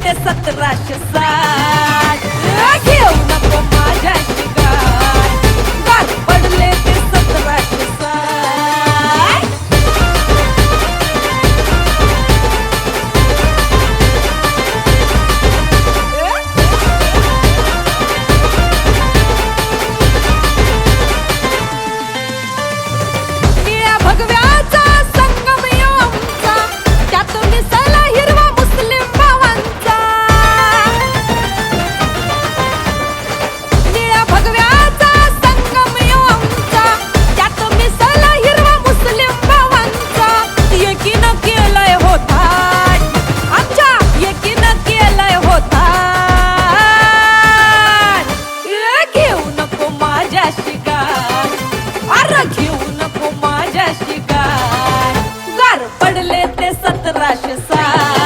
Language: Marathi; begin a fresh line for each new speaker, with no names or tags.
ते 1760 घेऊ नको माझ्याशी गाय गार पडले ते 1760 निळ्या भगव्याचा संगम यो आमचा त्यातून दिसला हिरवा मुस्लिम भावांचा निळ्या भगव्याचा संगम यो आमचा त्यातून दिसला हिरवा मुस्लिम भावांचा एकीनं केलंय होता आमच्या एकीनं केलंय होता घेऊ नको माझ्याशी गाय अरे घेऊ नको माझ्याशी गाय गार पडले ते 1760